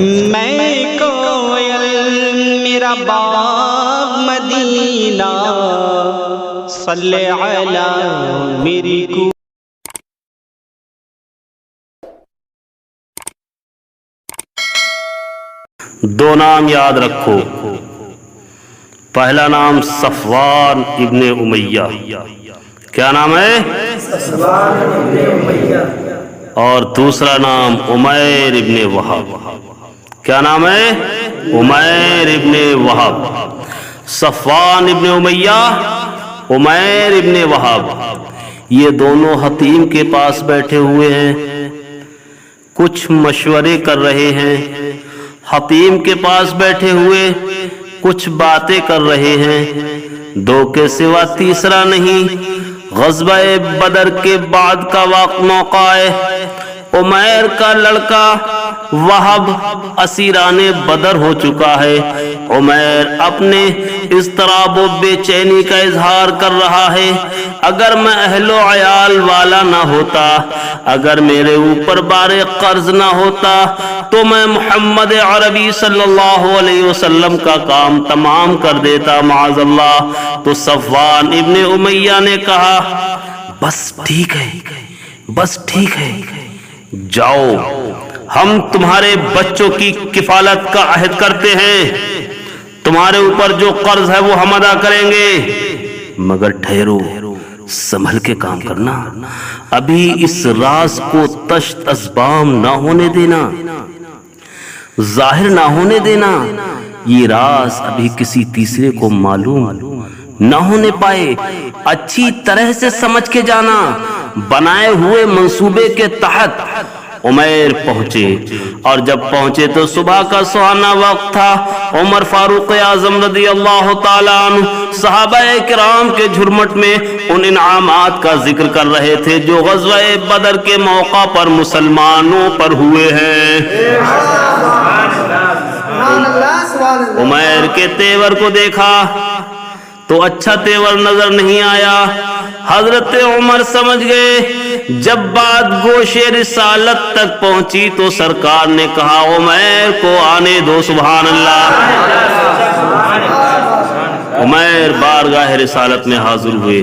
میں کوئل میرا باغ مدینہ صلی علی میری کو دو نام یاد رکھو. پہلا نام صفوان ابن امیہ. کیا نام ہے؟ صفوان ابن امیہ. اور دوسرا نام عمیر ابن وہب. کیا نام ہے؟ عمیر ابن وہب. صفوان ابن امیہ، عمیر ابن وہب، یہ دونوں حتیم کے پاس بیٹھے ہوئے ہیں، کچھ مشورے کر رہے ہیں. حتیم کے پاس بیٹھے ہوئے کچھ باتیں کر رہے ہیں. دو کے سوا تیسرا نہیں. غزوہ بدر کے بعد کا موقع ہے. عمیر کا لڑکا وہب اسیران بدر ہو چکا ہے. عمیر اپنے اضطراب و بے چینی کا اظہار کر رہا ہے. اگر میں اہل و عیال والا نہ ہوتا، اگر میرے اوپر بار قرض نہ ہوتا، تو میں محمد عربی صلی اللہ علیہ وسلم کا کام تمام کر دیتا معاذ اللہ. تو صفوان ابن امیہ نے کہا بس ٹھیک ہے، بس ٹھیک ہے، جاؤ، ہم تمہارے بچوں کی کفالت کا عہد کرتے ہیں، تمہارے اوپر جو قرض ہے وہ ہم ادا کریں گے، مگر ٹھہرو، سنبھل کے کام کرنا، ابھی اس راز کو تشت اسبام نہ ہونے دینا، ظاہر نہ ہونے دینا. یہ راز ابھی کسی تیسرے کو معلوم نہ ہونے پائے. اچھی طرح سے سمجھ کے جانا. بنائے ہوئے منصوبے کے تحت عمیر پہنچے، اور جب پہنچے تو صبح کا سہانا وقت تھا. عمر فاروق اعظم رضی اللہ تعالیٰ عنہ صحابہ کرام کے جھرمٹ میں ان انعامات کا ذکر کر رہے تھے جو غزوہ بدر کے موقع پر مسلمانوں پر ہوئے ہیں. عمیر کے تیور کو دیکھا تو اچھا تیور نظر نہیں آیا. حضرت عمر سمجھ گئے. جب بات گوش رسالت تک پہنچی تو سرکار نے کہا عمیر کو آنے دو. سبحان اللہ. عمیر بارگاہ رسالت میں حاضر ہوئے،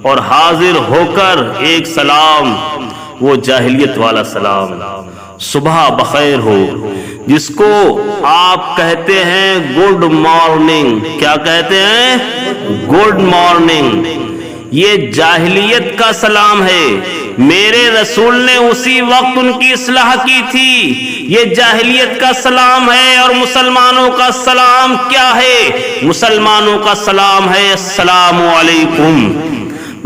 اور حاضر ہو کر ایک سلام، وہ جاہلیت والا سلام، صبح بخیر ہو، جس کو آپ کہتے ہیں گڈ مارننگ. کیا کہتے ہیں؟ Good morning. یہ جاہلیت کا سلام ہے. میرے رسول نے اسی وقت ان کی اصلاح کی تھی. یہ جاہلیت کا سلام ہے. اور مسلمانوں کا سلام کیا ہے؟ مسلمانوں کا سلام ہے السلام علیکم.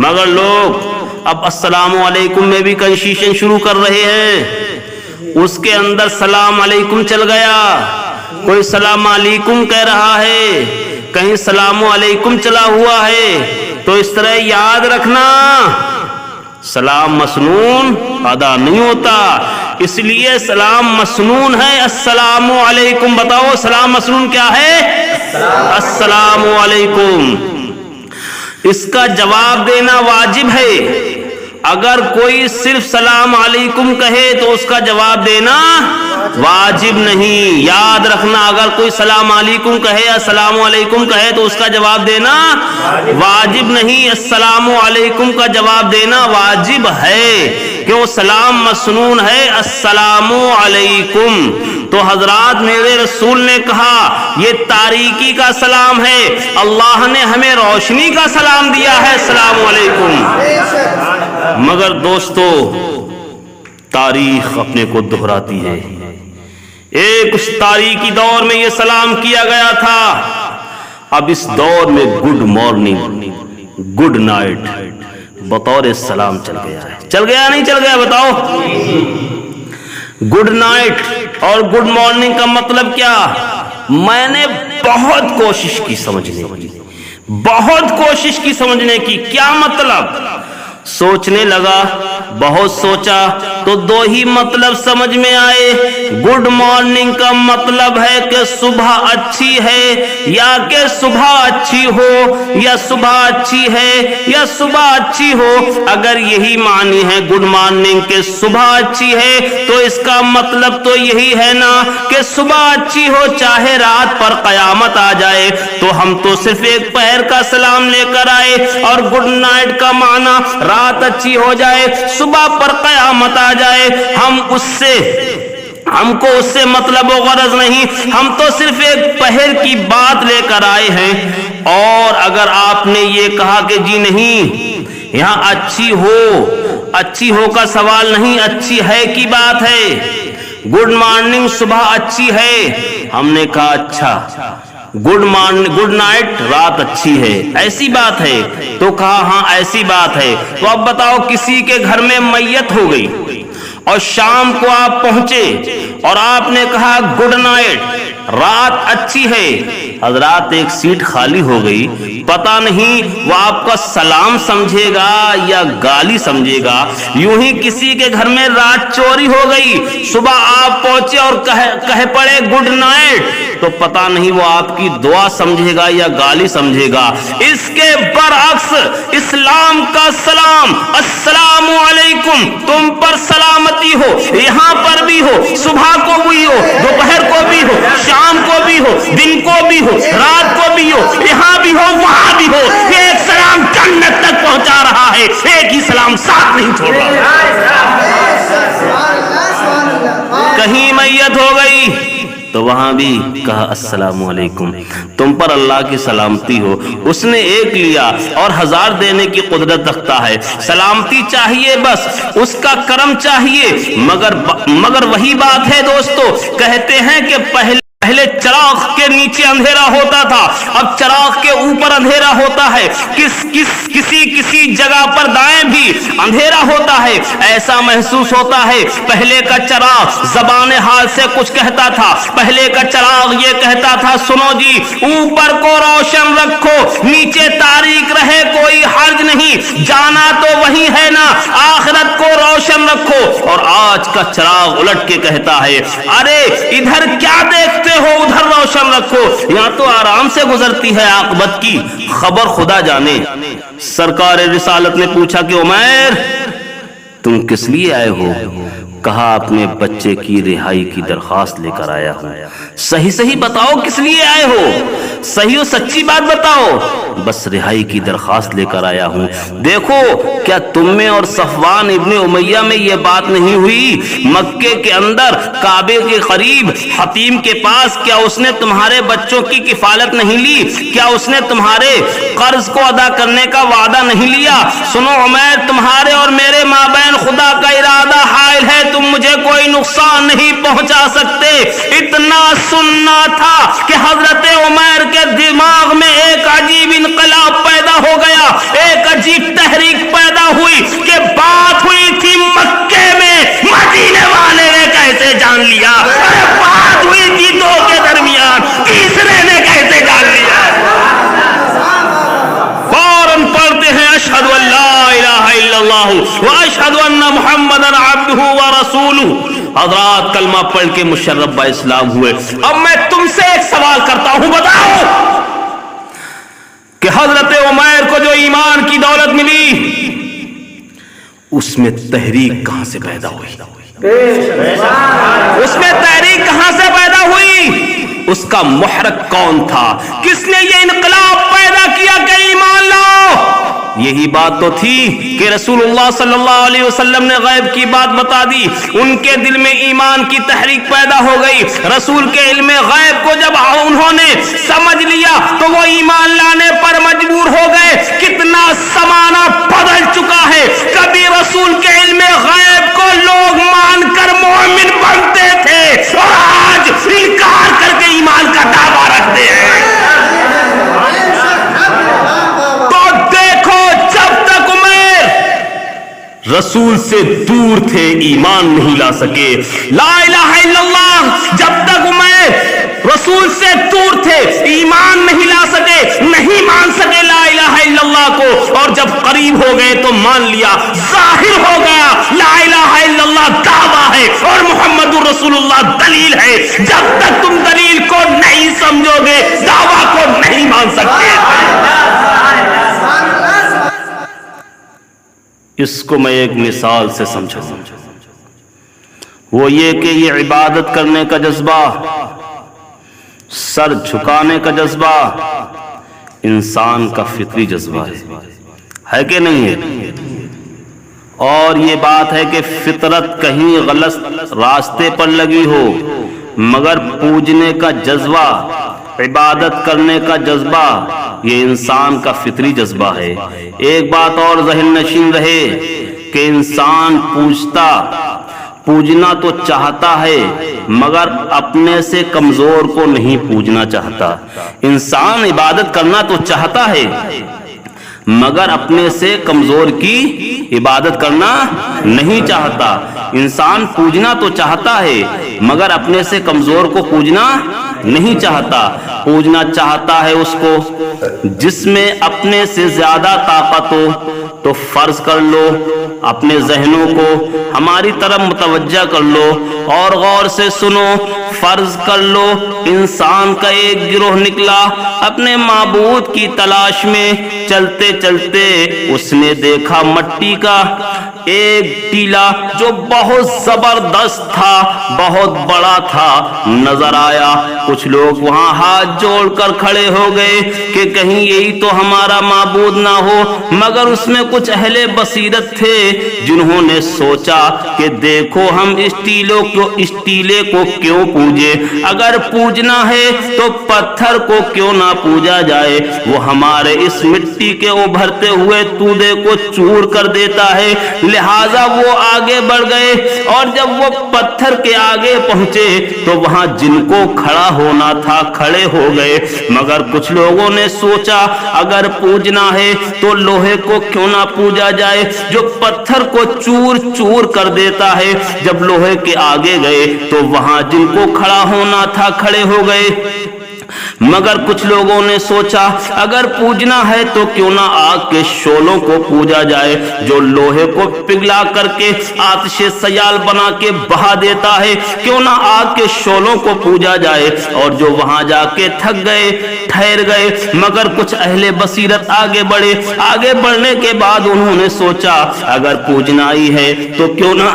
مگر لوگ اب السلام علیکم میں بھی کنشیشن شروع کر رہے ہیں. اس کے اندر سلام علیکم چل گیا. کوئی سلام علیکم کہہ رہا ہے، کہیں سلام علیکم چلا ہوا ہے. تو اس طرح یاد رکھنا، سلام مسنون ادا نہیں ہوتا. اس لیے سلام مسنون ہے السلام علیکم. بتاؤ سلام مسنون کیا ہے؟ السلام علیکم. اس کا جواب دینا واجب ہے. اگر کوئی صرف سلام علیکم کہے تو اس کا جواب دینا واجب نہیں. یاد رکھنا، اگر کوئی سلام علیکم کہے یا السلام علیکم کہے تو اس کا جواب دینا واجب نہیں. السلام علیکم کا جواب دینا واجب ہے، کیوں؟ سلام مسنون ہے السلام علیکم. تو حضرات میرے رسول نے کہا یہ تاریکی کا سلام ہے، اللہ نے ہمیں روشنی کا سلام دیا ہے السلام علیکم. مگر دوستو، تاریخ اپنے کو دہراتی ہے. ایک اس تاریخی دور میں یہ سلام کیا گیا تھا، اب اس دور میں گڈ مارننگ، گڈ نائٹ بطور سلام چل گیا ہے. چل گیا نہیں چل گیا؟ بتاؤ. گڈ نائٹ اور گڈ مارننگ کا مطلب کیا؟ میں نے بہت کوشش کی سمجھنے کی، بہت کوشش کی سمجھنے کی. کیا مطلب؟ سوچنے لگا، بہت سوچا تو دو ہی مطلب سمجھ میں آئے۔ گڈ مارننگ کا مطلب ہے کہ صبح اچھی ہے، یا کہ صبح اچھی ہو، یا صبح اچھی ہے، یا صبح اچھی ہو۔ اگر یہی معنی ہے گڈ مارننگ کہ صبح اچھی ہے، تو اس کا مطلب تو یہی ہے نا کہ صبح اچھی ہو چاہے رات پر قیامت آ جائے۔ تو ہم تو صرف ایک پہر کا سلام لے کر آئے، اور گڈ نائٹ کا معنی رات اچھی ہو جائے، صبح پر قیامت آ جائے۔ ہم کو اس سے مطلب و غرض نہیں، ہم تو صرف ایک پہر کی بات لے کر آئے ہیں۔ اور اگر آپ نے یہ کہا کہ جی نہیں، یہاں اچھی ہو کا سوال نہیں، اچھی ہے کی بات ہے، گڈ مارننگ صبح اچھی ہے، ہم نے کہا اچھا گڈ نائٹ رات اچھی ہے، ایسی بات ہے؟ تو کہا ہاں ایسی بات ہے۔ تو اب بتاؤ، کسی کے گھر میں میت ہو گئی اور شام کو آپ پہنچے اور آپ نے کہا گڈ نائٹ رات اچھی ہے، حضرات ایک سیٹ خالی ہو گئی، پتہ نہیں وہ آپ کا سلام سمجھے گا یا گالی سمجھے گا۔ یوں ہی کسی کے گھر میں رات چوری ہو گئی، صبح آپ پہنچے اور کہہ پڑے گڈ نائٹ، تو پتہ نہیں وہ آپ کی دعا سمجھے گا یا گالی سمجھے گا۔ اس کے برعکس اسلام کا سلام، السلام علیکم، تم پر سلامتی ہو، یہاں پر بھی ہو، صبح کو بھی ہو، دوپہر کو بھی ہو، شام کو بھی ہو، دن کو بھی ہو، رات کو بھی ہو، یہاں بھی ہو وہاں بھی ہو، ایک سلام جنت تک پہنچا رہا ہے، ایک ہی سلام ساتھ نہیں چھوڑ رہا۔ کہیں میت ہو گئی تو وہاں بھی کہا السلام علیکم، تم پر اللہ کی سلامتی ہو۔ اس نے ایک لیا اور 1000 دینے کی قدرت رکھتا ہے۔ سلامتی چاہیے، بس اس کا کرم چاہیے، مگر وہی بات ہے دوستو، کہتے ہیں کہ پہلے چراغ کے نیچے اندھیرا ہوتا تھا، اب چراغ کے اوپر اندھیرا ہوتا ہے، کسی جگہ پر دائیں بھی اندھیرا ہوتا ہے۔ ایسا محسوس ہوتا ہے پہلے کا چراغ زبان حال سے کچھ کہتا تھا، پہلے کا چراغ یہ کہتا تھا سنو جی، اوپر کو روشن رکھو، نیچے تاریک رہے کوئی حرج نہیں، جانا تو وہی ہے نا، آخرت کو روشن رکھو۔ اور آج کا چراغ الٹ کے کہتا ہے ارے ادھر کیا دیکھتے ہو، ادھر روشن رکھو، یہاں تو آرام سے گزرتی ہے عاقبت کی خبر خدا جانے۔ سرکار رسالت نے پوچھا کہ عمیر تم کس لیے آئے ہو؟ کہا اپنے بچے کی رہائی کی درخواست لے کر آیا ہوں۔ صحیح بتاؤ کس لیے آئے ہو، صحیح و سچی بات بتاؤ۔ بس رہائی کی درخواست لے کر آیا ہوں۔ دیکھو کیا تم میں اور صفوان ابن امیہ میں یہ بات نہیں ہوئی، مکے کے اندر کعبے کے قریب حتیم کے پاس، کیا اس نے تمہارے بچوں کی کفالت نہیں لی؟ کیا اس نے تمہارے قرض کو ادا کرنے کا وعدہ نہیں لیا؟ سنو عمیر، تمہارے اور میرے مابین خدا کا ارادہ حائل ہے، تم مجھے کوئی نقصان نہیں پہنچا سکتے۔ اتنا سننا تھا کہ حضرت عمیر کے دماغ میں ایک عجیب انقلاب پیدا ہو گیا، ایک عجیب تحریک پیدا ہوئی کہ بات ہوئی تھی مکے میں، مدینے والے نے کیسے جان لیا؟ بات ہوئی تھی دو کے درمیان، تیسرے نے کیسے جان لیا؟ فوراً پڑھتے ہیں اشہد ان لا الہ الا اللہ واشہد ان محمدًا عبدہ ورسولہ۔ حضرات کلمہ پڑھ کے مشرف با اسلام ہوئے۔ اب میں تم سے ایک سوال کرتا ہوں، بتاؤ کہ حضرت عمیر کو جو ایمان کی دولت ملی، اس میں تحریک کہاں سے پیدا ہوئی؟ اس میں تحریک کہاں سے پیدا ہوئی؟ اس کا محرک کون تھا؟ کس نے یہ انقلاب پیدا کیا کہ ایمان لاؤ؟ یہی بات تو تھی کہ رسول اللہ صلی اللہ علیہ وسلم نے غیب کی بات بتا دی، ان کے دل میں ایمان کی تحریک پیدا ہو گئی۔ رسول کے علم غیب کو جب انہوں نے سمجھ لیا تو وہ ایمان لانے پر مجبور ہو گئے۔ کتنا زمانہ بدل چکا ہے، کبھی رسول کے علم غیب کو لوگ مان کر مومن بنتے تھے اور آج انکار کر کے ایمان کا دعویٰ رکھتے ہیں۔ رسول سے دور تھے، ایمان نہیں لا سکے۔ لا الہ الا اللہ، جب تک عمیر رسول سے دور تھے، ایمان نہیں لا سکے، نہیں مان سکے لا الہ الا اللہ کو، اور اور جب قریب ہو گئے تو مان لیا، ظاہر ہو گیا لا الہ الا اللہ دعویٰ ہے اور محمد رسول اللہ دلیل ہے۔ جب تک تم دلیل کو نہیں سمجھو گے دعویٰ کو نہیں مان سکتے۔ اس کو میں ایک مثال سے سمجھاؤں، وہ یہ کہ یہ عبادت کرنے کا جذبہ، سر جھکانے کا جذبہ انسان کا فطری جذبہ ہے کہ نہیں ہے؟ اور یہ بات ہے کہ فطرت کہیں غلط راستے پر لگی ہو، مگر پوجنے کا جذبہ، عبادت کرنے کا جذبہ یہ انسان کا فطری جذبہ ہے۔ ایک بات اور ذہن نشین رہے کہ انسان پوجنا تو چاہتا ہے مگر اپنے سے کمزور کو نہیں پوجنا چاہتا۔ انسان عبادت کرنا تو چاہتا ہے مگر اپنے سے کمزور کی عبادت کرنا نہیں چاہتا۔ انسان پوجنا تو چاہتا ہے مگر اپنے سے کمزور کو پوجنا نہیں چاہتا۔ پوجنا چاہتا ہے اس کو جس میں اپنے سے زیادہ طاقت ہو۔ تو فرض کر لو، اپنے ذہنوں کو ہماری طرف متوجہ کر لو اور غور سے سنو۔ فرض کر لو انسان کا ایک گروہ نکلا اپنے معبود کی تلاش میں، چلتے چلتے اس نے دیکھا مٹی کا ایک ٹیلا جو بہت زبردست تھا، بہت بڑا تھا، نظر آیا۔ کچھ لوگ وہاں ہاتھ جوڑ کر کھڑے ہو گئے کہ کہیں یہی تو ہمارا معبود نہ ہو، مگر اس میں کچھ اہل بصیرت تھے جنہوں نے سوچا کہ دیکھو ہم اس ٹیلے کو کیوں پوجے، اگر پوجنا ہے تو پتھر کو کیوں نہ پوجا جائے، وہ ہمارے اس مٹی کے ابھرتے ہوئے تودے کو چور کر دیتا ہے۔ لہٰذا وہ آگے بڑھ گئے اور جب وہ پتھر کے آگے پہنچے تو وہاں جن کو کھڑا ہونا تھا کھڑے ہو گئے، مگر کچھ لوگوں نے سوچا اگر پوجنا ہے تو لوہے کو کیوں نہ پوجا جائے جو پتھر کو چور چور کر دیتا ہے۔ جب لوہے کے آگے گئے تو وہاں جن کو کھڑا ہونا تھا کھڑے ہو گئے، مگر کچھ لوگوں نے سوچا اگر پوجنا ہے تو کیوں نہ آگ کے شعلوں کو پوجا جائے جو لوہے کو پگھلا کر کے آتش سیال بنا کے بہا دیتا ہے، کیوں نہ آگ کے شعلوں کو پوجا جائے۔ اور جو وہاں جا کے تھک گئے، ٹھہر گئے، مگر کچھ اہل بصیرت آگے بڑھے۔ آگے بڑھنے کے بعد انہوں نے سوچا اگر پوجنا ہی ہے تو کیوں نہ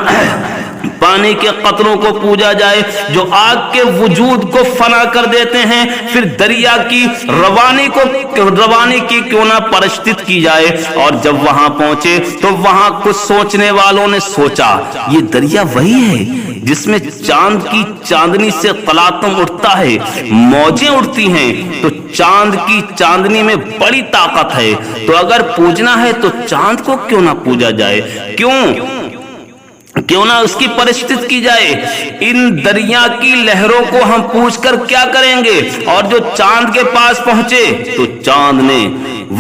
پانی کے قطروں کو پوجا جائے جو آگ کے وجود کو فنا کر دیتے ہیں، پھر دریا کی روانی کی کیوں نہ پرستش کی جائے۔ اور جب وہاں پہنچے تو وہاں کچھ سوچنے والوں نے سوچا یہ دریا وہی ہے جس میں چاند کی چاندنی سے تلاطم اٹھتا ہے، موجیں اٹھتی ہیں، تو چاند کی چاندنی میں بڑی طاقت ہے، تو اگر پوجنا ہے تو چاند کو کیوں نہ پوجا جائے، کیوں نہ اس کی پرستش کی جائے۔ ان دریا کی لہروں کو ہم پوچھ کر کیا کریں گے۔ اور جو چاند کے پاس پہنچے تو چاند نے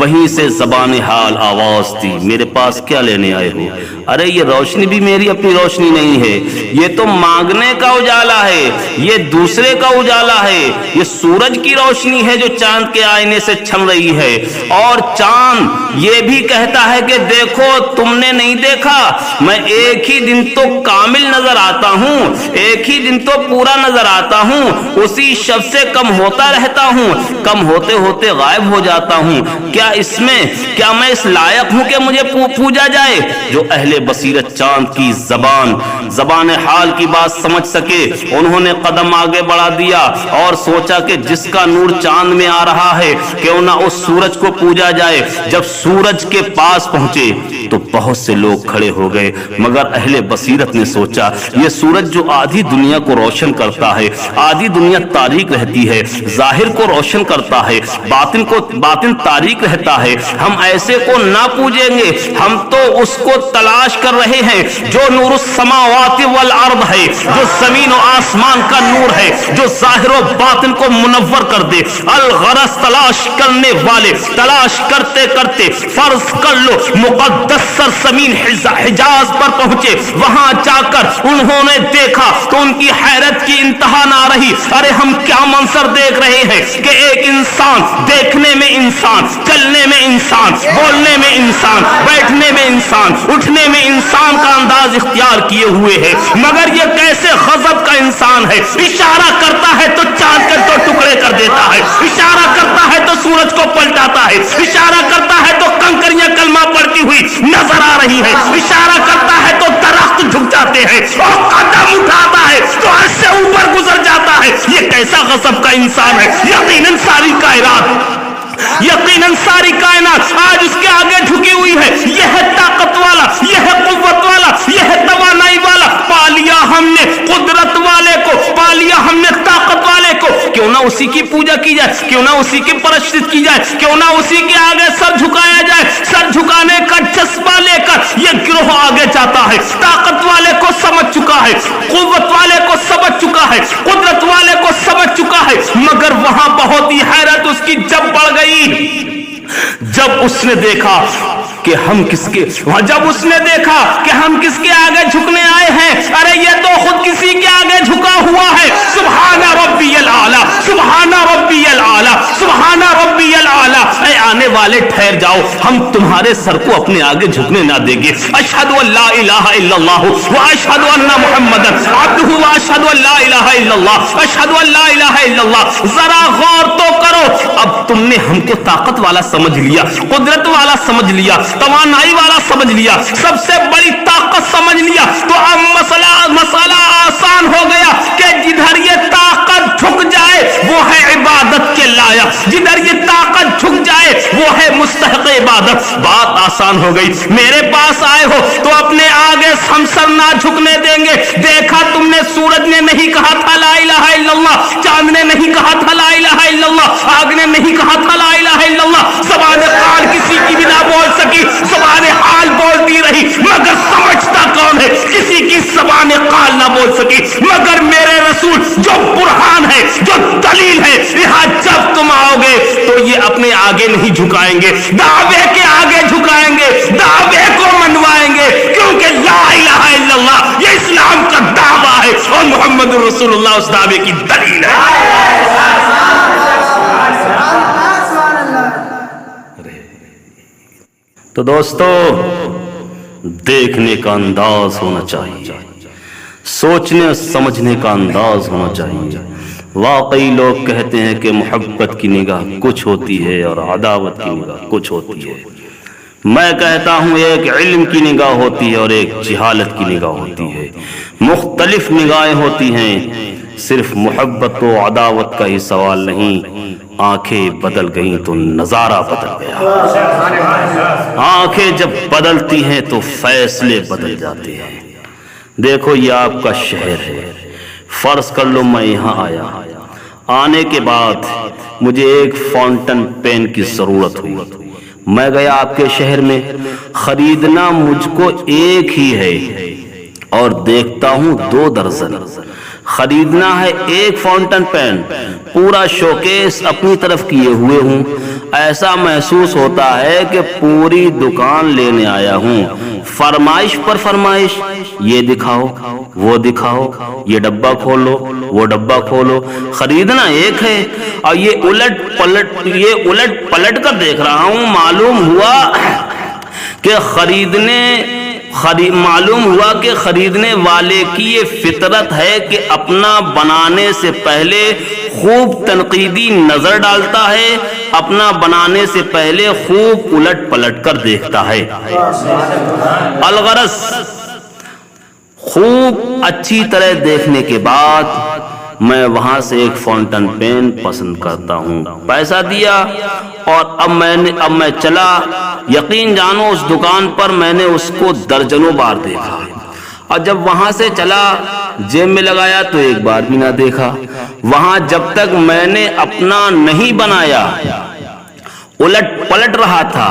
وہیں سے زبان حال آواز دی، میرے پاس کیا لینے آئے ہو؟ ارے یہ روشنی بھی میری اپنی روشنی نہیں ہے، یہ تو مانگنے کا اجالا ہے، یہ دوسرے کا اجالا ہے، یہ سورج کی روشنی ہے جو چاند کے آئینے سے چھن رہی ہے۔ اور چاند یہ بھی کہتا ہے کہ دیکھو تم نے نہیں دیکھا، میں ایک ہی دن تو کامل نظر آتا ہوں، ایک ہی دن تو پورا نظر آتا ہوں، اسی شب سے کم ہوتا رہتا ہوں، کم ہوتے ہوتے غائب ہو جاتا ہوں۔ کیا میں اس لائق ہوں کہ مجھے پوجا جائے؟ جو اہل بصیرت چاند کی زبان حال کی بات سمجھ سکے انہوں نے قدم آگے بڑھا دیا اور سوچا کہ جس کا نور چاند میں آ رہا ہے کیوں نہ اس سورج کو پوجا جائے۔ جب سورج کے پاس پہنچے تو بہت سے لوگ کھڑے ہو گئے، مگر اہل بصیرت نے سوچا یہ سورج جو آدھی دنیا کو روشن کرتا ہے، آدھی دنیا تاریک رہتی ہے، ظاہر کو روشن کرتا ہے، باطن تاریک رہتا ہے، ہم ایسے کو نہ پوجیں گے، ہم تو اس کو تلاش کر رہے ہیں جو نور السماوات والارض ہے، جو زمین و آسمان کا نور ہے، جو ظاہر و باطن کو منور کر دے۔ الغرض تلاش کرنے والے تلاش کرتے کرتے فرض کر لو مقدس سرزمین حجاز پر پہنچے، وہاں جا کر انہوں نے دیکھا تو ان کی حیرت کی انتہا نہ رہی۔ ارے ہم کیا منظر دیکھ رہے ہیں کہ ایک انسان، دیکھنے میں انسان، چلنے میں انسان، بولنے میں انسان، بیٹھنے میں انسان، اٹھنے میں انسان کا انداز اختیار کیے ہوئے ہے، مگر یہ کیسے غضب کا انسان ہے، اشارہ کرتا ہے تو چاند کے دو ٹکڑے کر دیتا ہے، اشارہ کرتا ہے تو سورج کو پلٹاتا ہے، اشارہ کرتا ہے تو کنکریاں کلمہ پڑتی ہوئی نظر آ رہی ہے، اشارہ کرتا ہے تو درخت جھک جاتے ہیں، اور قدم اٹھاتا ہے تو عرش سے اوپر گزر جاتا ہے۔ یہ کیسا غضب کا انسان ہے؟ یقیناً ساری کائنات آج اس کے آگے جھکی ہوئی ہے۔ یہ ہے طاقت والا، یہ ہے قوت والا، یہ ہے توانائی والا۔ پا لیا ہم نے قدرت والے کو، پا لیا ہم نے طاقت والے کو، کیوں نہ اسی کی پوجا کی جائے، کیوں نہ اسی کی پرستش کی جائے، کیوں نہ اسی کے آگے سر جھکایا جائے۔ سر جھکانے کا جذبہ لے کر یہ گروہ آگے جاتا ہے۔ طاقت والے کو سمجھ چکا ہے، قوت والے کو سمجھ چکا ہے، قدرت والے کو سمجھ چکا ہے، مگر وہاں بہت ہی حیرت اس کی جب بڑھ گئی جب اس نے دیکھا کہ ہم کس کے آگے جھکنے آئے ہیں۔ ارے یہ تو خود کسی کے آگے جھکا ہوا ہے۔ سبحان ربی العالی، سبحان ربی العالی، سبحان ربی العالی۔ اے آنے والے ٹھہر جاؤ، ہم تمہارے سر کو اپنے آگے جھکنے نہ دیں گے۔ اشہد ان لا الہ الا اللہ واشہد ان محمد عبدہ واشہد ان لا الہ الا اللہ اشہد ان لا الہ الا اللہ۔ ذرا غور تو کرو، اب تم نے ہم کو طاقت والا سمجھ لیا، قدرت والا سمجھ لیا، توانائی والا سمجھ لیا، سب سے بڑی طاقت سمجھ لیا، تو اب مسئلہ آسان ہو گیا کہ جدھر یہ طاقت جھک جائے وہ ہے عبادت کے لائق، جدھر یہ طاقت جھک جائے وہ ہے مستحق عبادت۔ بات آسان ہو گئی۔ میرے پاس آئے ہو تو اپنے آگے ہم سر نہ جھکنے دیں گے۔ دیکھا تم نے، سورج نے نہیں کہا تھا لا الہ الا اللہ، چاند نے نہیں کہا تھا لا الہ الا اللہ، آگ نے نہیں کہا تھا لا الہ الا اللہ۔ زبان قال کسی کی بھی نہ بول سکی، زبان حال بولتی رہی، مگر سمجھتا کون ہے؟ کسی کی زبان قال نہ بول سکی مگر میرے رسول جو برہان ہے، جو دلیل ہے۔ یہاں جب تم آؤ گے تو یہ اپنے آگے نہیں جھکائیں گے، دعوے کے آگے جھکائیں گے، دعوے کو منوائیں گے، کیونکہ لا الہ الا اللہ یہ اسلام کا دعویٰ ہے اور محمد رسول اللہ اس دعوے کی دلیل ہے۔ تو دوستو، دیکھنے کا انداز ہونا چاہیے، سوچنے سمجھنے کا انداز ہونا چاہیے۔ واقعی لوگ کہتے ہیں کہ محبت کی نگاہ کچھ ہوتی ہے اور عداوت کی نگاہ کچھ ہوتی ہے۔ میں کہتا ہوں ایک علم کی نگاہ ہوتی ہے اور ایک جہالت کی نگاہ ہوتی ہے، مختلف نگاہیں ہوتی ہیں۔ صرف محبت و عداوت کا ہی سوال نہیں، آنکھیں بدل گئیں تو نظارہ بدل گیا۔ آنکھیں جب بدلتی ہیں تو فیصلے بدل جاتے ہیں۔ دیکھو یہ آپ کا شہر ہے، فرض کر لو میں یہاں آیا، آنے کے بعد مجھے ایک فاؤنٹن پین کی ضرورت ہوئی، میں گیا آپ کے شہر میں، خریدنا مجھ کو ایک ہی ہے اور دیکھتا ہوں 2 درجن۔ خریدنا ہے ایک فاؤنٹن پین، پورا شوکیس اپنی طرف کیے ہوئے ہوں، ایسا محسوس ہوتا ہے کہ پوری دکان لینے آیا ہوں، فرمائش پر فرمائش، یہ دکھاؤ وہ دکھاؤ، یہ ڈبہ کھولو وہ ڈبہ کھولو۔ خریدنا ایک ہے اور یہ الٹ پلٹ کر دیکھ رہا ہوں، معلوم ہوا کہ خریدنے والے کی یہ فطرت ہے کہ اپنا بنانے سے پہلے خوب تنقیدی نظر ڈالتا ہے، اپنا بنانے سے پہلے خوب الٹ پلٹ کر دیکھتا ہے۔ الغرض خوب اچھی طرح دیکھنے کے بعد میں وہاں سے ایک فاؤنٹن پین پسند کرتا ہوں، پیسہ دیا اور اب میں چلا۔ یقین جانو اس دکان پر میں نے اس کو درجنوں بار دیکھا، اور جب وہاں سے چلا جیب میں لگایا تو ایک بار بھی نہ دیکھا۔ وہاں جب تک میں نے اپنا نہیں بنایا الٹ پلٹ رہا تھا،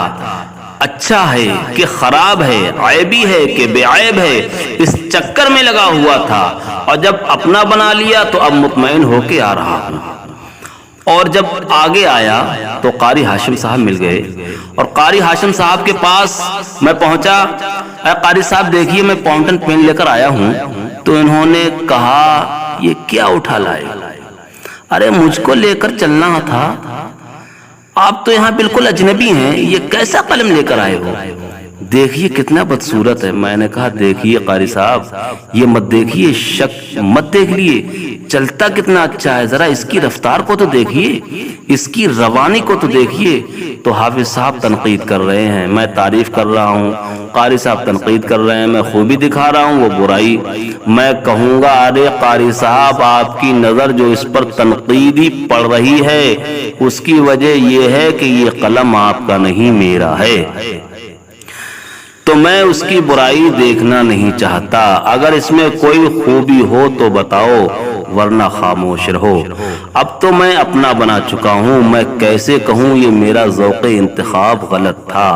اچھا ہے کہ خراب ہے، عیبی ہے کہ بے عیب ہے، اس چکر میں لگا ہوا تھا، اور جب اپنا بنا لیا تو اب مطمئن ہو کے آ رہا ہوں۔ اور جب آگے آیا تو قاری ہاشم صاحب مل گئے، اور قاری ہاشم صاحب کے پاس میں پہنچا، اے قاری صاحب دیکھیے میں فاؤنٹن پین لے کر آیا ہوں۔ تو انہوں نے کہا یہ کیا اٹھا لائے؟ ارے مجھ کو لے کر چلنا تھا۔ آپ تو یہاں بالکل اجنبی ہیں، یہ کیسا قلم لے کر آئے ہو؟ دیکھیے کتنا بدصورت ہے۔ میں نے کہا دیکھیے قاری صاحب، یہ مت دیکھیے، شک مت دیکھ لیے، چلتا کتنا اچھا ہے، ذرا اس کی رفتار کو تو دیکھیے، اس کی روانی کو تو دیکھیے۔ تو حافظ صاحب تنقید کر رہے ہیں، میں تعریف کر رہا ہوں، قاری صاحب تنقید کر رہے ہیں، میں خوبی دکھا رہا ہوں، وہ برائی۔ میں کہوں گا ارے قاری صاحب، آپ کی نظر جو اس پر تنقیدی پڑ رہی ہے اس کی وجہ یہ ہے کہ یہ قلم آپ کا نہیں، میرا ہے، تو میں اس کی برائی دیکھنا نہیں چاہتا۔ اگر اس میں کوئی خوبی ہو تو بتاؤ، ورنہ خاموش رہو۔ اب تو میں اپنا بنا چکا ہوں، میں کیسے کہوں یہ میرا ذوق انتخاب غلط تھا۔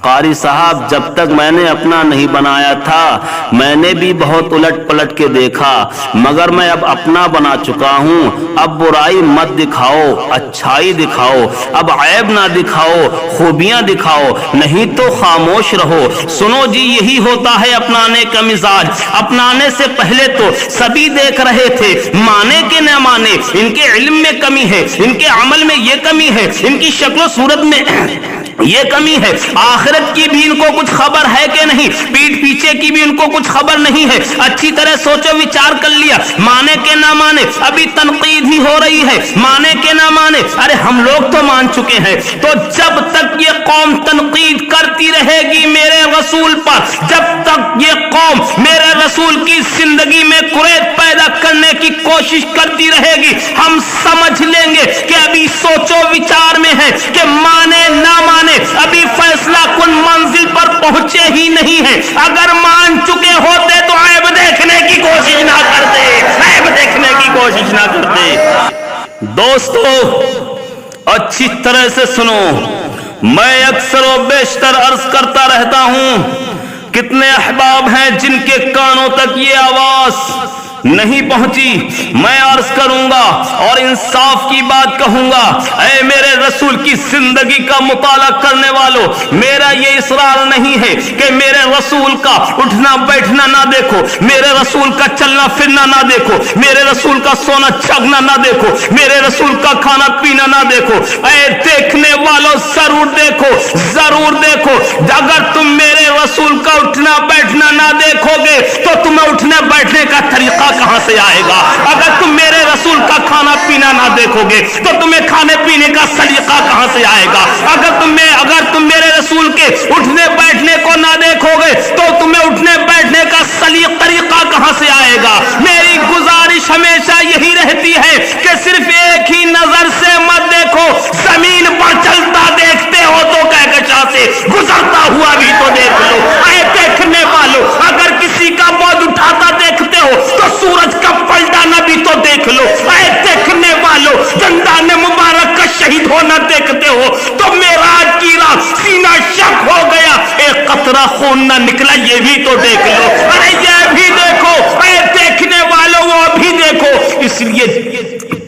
قاری صاحب، جب تک میں نے اپنا نہیں بنایا تھا میں نے بھی بہت الٹ پلٹ کے دیکھا، مگر میں اب اپنا بنا چکا ہوں۔ اب برائی مت دکھاؤ، اچھائی دکھاؤ، اب عیب نہ دکھاؤ، خوبیاں دکھاؤ، نہیں تو خاموش رہو۔ سنو جی، یہی ہوتا ہے اپنانے کا مزاج۔ اپنانے سے پہلے تو سبھی دیکھ رہے تھے، مانے کہ نہ مانے، ان کے علم میں کمی ہے، ان کے عمل میں یہ کمی ہے، ان کی شکل و صورت میں یہ کمی ہے، آخرت کی بھی ان کو کچھ خبر ہے کہ نہیں، پیٹھ پیچھے کی بھی ان کو کچھ خبر نہیں ہے۔ اچھی طرح سوچو وچار کر لیا، مانے کہ نہ مانے، ابھی تنقید ہی ہو رہی ہے، مانے کہ نہ مانے، ارے ہم لوگ تو مان چکے ہیں۔ تو جب تک یہ قوم تنقید کرتی رہے گی میرے رسول پر، جب تک یہ قوم میرے رسول کی زندگی میں قریت پیدا کرنے کی کوشش کرتی رہے گی، ہم سمجھ لیں گے کہ ابھی سوچو وچار میں ہے کہ مانے نہ مانے، ابھی فیصلہ کن منزل پر پہنچے ہی نہیں ہیں۔ اگر مان چکے ہوتے تو عیب دیکھنے کی کوشش نہ کرتے، عیب دیکھنے کی کوشش نہ کرتے۔ دوستو اچھی طرح سے سنو، میں اکثر و بیشتر عرض کرتا رہتا ہوں، کتنے احباب ہیں جن کے کانوں تک یہ آواز نہیں پہنچی۔ میں عرض کروں گا اور انصاف کی بات کہوں گا، اے میرے رسول کی زندگی کا مطالعہ کرنے والوں، میرا یہ اصرار نہیں ہے کہ میرے رسول کا اٹھنا بیٹھنا نہ دیکھو، میرے رسول کا چلنا پھرنا نہ دیکھو، میرے رسول کا سونا جھگنا نہ دیکھو، میرے رسول کا کھانا پینا نہ دیکھو۔ اے دیکھنے والوں، ضرور دیکھو، ضرور دیکھو۔ اگر تم میرے رسول کا اٹھنا بیٹھنا نہ دیکھو گے تو تمہیں اٹھنے بیٹھنے کا طریقہ کہاں سے آئے گا؟ اگر تم میرے رسول کا کھانا پینا نہ دیکھو گے تو تمہیں کھانے پینے کا سلیقہ کہاں سے آئے گا؟ اگر تم میرے رسول کے اٹھنے بیٹھنے کو نہ دیکھو گے تو تمہیں اٹھنے بیٹھنے کا طریقہ کہاں سے آئے گا؟ میری گزارش ہمیشہ یہی رہتی ہے کہ صرف ایک ہی نظر سے مت دیکھو، زمین پر چلتا دیکھتے ہو تو کہکشاں سے گزرتا ہوا بھی تو دیکھ لو۔ اے دیکھنے والوں، اگر کسی کا بود اٹھاتا دیکھتے ہو تو سورج کا پلٹانا بھی تو دیکھ لو۔ اے دیکھنے والوں، دندان مبارک کا شہید ہونا دیکھتے ہو تو معراج کی رات سینہ شک ہو گیا، ایک قطرہ خون نہ نکلا، یہ بھی تو دیکھ لو۔ ارے یہ بھی دیکھو، اے دیکھنے والوں وہ بھی دیکھو۔ اس لیے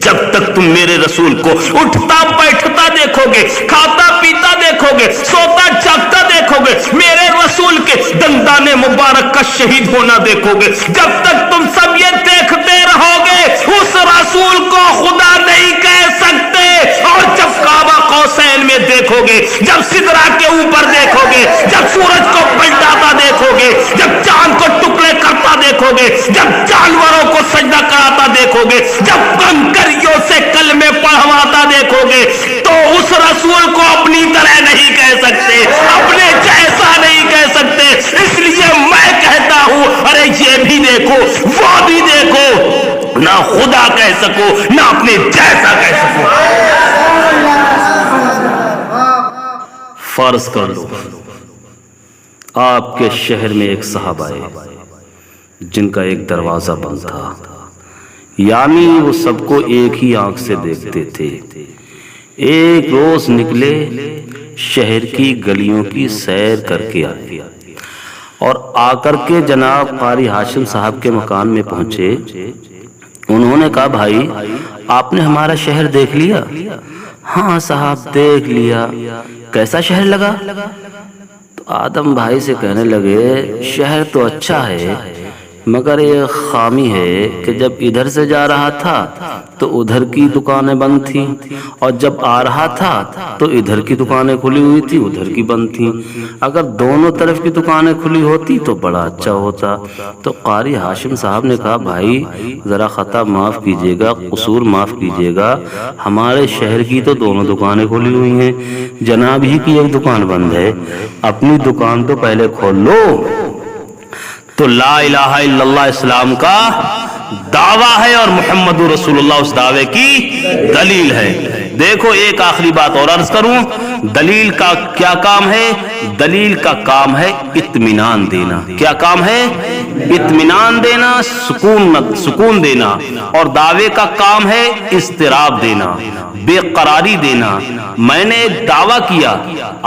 جب تک تم میرے رسول کو اٹھتا بیٹھتا دیکھو گے، کھاتا پیتا دیکھو گے، سوتا جاگتا دیکھو گے، میرے رسول کے دندان مبارک کا شہید ہونا دیکھو گے، جب تک تم سب یہ دیکھتے رہو گے اس رسول کو خدا نہیں کہہ سکتے۔ اور جب کعبہ قوسین میں دیکھو گے، جب سدرا کے اوپر دیکھو گے، جب سورج کو پلٹاتا دیکھو گے، جب چاند کو ٹکڑے کرتا دیکھو گے، جب جانوروں کو سجدہ کراتا دیکھو گے، جب کنکریوں سے کلمے پڑھواتا دیکھو گے، تو اس رسول کو اپنی طرح نہیں کہہ سکتے، اپنے جیسا نہیں کہہ سکتے۔ اس لیے میں کہتا ہوں، ارے یہ بھی دیکھو، وہ بھی دیکھو، نہ خدا کہہ سکو نہ اپنے جیسا کہہ سکو۔ فرض کر لو آپ کے شہر میں ایک صاحب آئے جن کا ایک دروازہ بند تھا، یعنی وہ سب کو ایک ہی آنکھ سے دیکھتے تھے۔ ایک روز نکلے، شہر کی گلیوں کی سیر کر کے آئے اور آ کر کے جناب قاری ہاشم صاحب کے مکان میں پہنچے۔ انہوں نے کہا، بھائی آپ نے ہمارا شہر دیکھ لیا؟ ہاں صاحب دیکھ لیا۔ کیسا شہر لگا؟ تو آدم بھائی سے کہنے لگے، شہر تو اچھا ہے مگر ایک خامی ہے کہ جب ادھر سے جا رہا تھا تو ادھر کی دکانیں بند تھیں، اور جب آ رہا تھا تو ادھر کی دکانیں کھلی ہوئی تھی، ادھر کی بند تھیں۔ اگر دونوں طرف کی دکانیں کھلی ہوتی تو بڑا اچھا ہوتا۔ تو قاری ہاشم صاحب نے کہا بھائی ذرا خطا معاف کیجیے گا، قصور معاف کیجیے گا، ہمارے شہر کی تو دونوں دکانیں کھلی ہوئی ہیں، جناب ہی کی ایک دکان بند ہے، اپنی دکان تو پہلے کھول لو۔ تو لا الہ الا اللہ اسلام کا دعویٰ ہے اور محمد رسول اللہ اس دعوے کی دلیل ہے۔ دیکھو ایک آخری بات اور عرض کروں، دلیل کا کیا کام ہے؟ دلیل کا کام ہے اطمینان دینا۔ کیا کام ہے؟ اطمینان دینا، سکون دینا، اور دعوے کا کام ہے اضطراب دینا، بے قراری دینا۔ میں نے ایک دعویٰ کیا،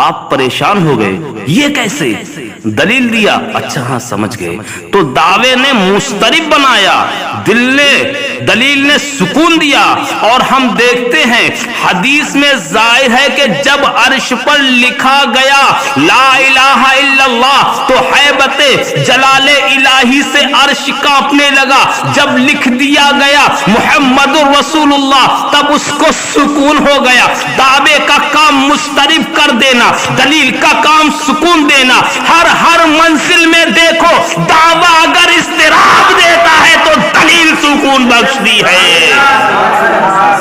آپ پریشان ہو گئے، یہ کیسے؟ دلیل دیا، اچھا ہاں سمجھ گئے۔ تو دعوے نے مضطرب بنایا، دلیل نے سکون دیا۔ اور ہم دیکھتے ہیں حدیث میں ظاہر ہے کہ جب عرش پر لکھا گیا لا الہ الا اللہ تو ہیبت جلال الہی سے عرش کانپنے لگا۔ جب لکھ دیا گیا محمد رسول اللہ تب اس کو سکون ہو گیا۔ دعوے کا کام مضطرب کر دینا، دلیل کا کام سکون دینا۔ ہر منزل میں دیکھو دعویٰ اگر اضطراب دیتا ہے تو دلیل سکون بخشتی ہے۔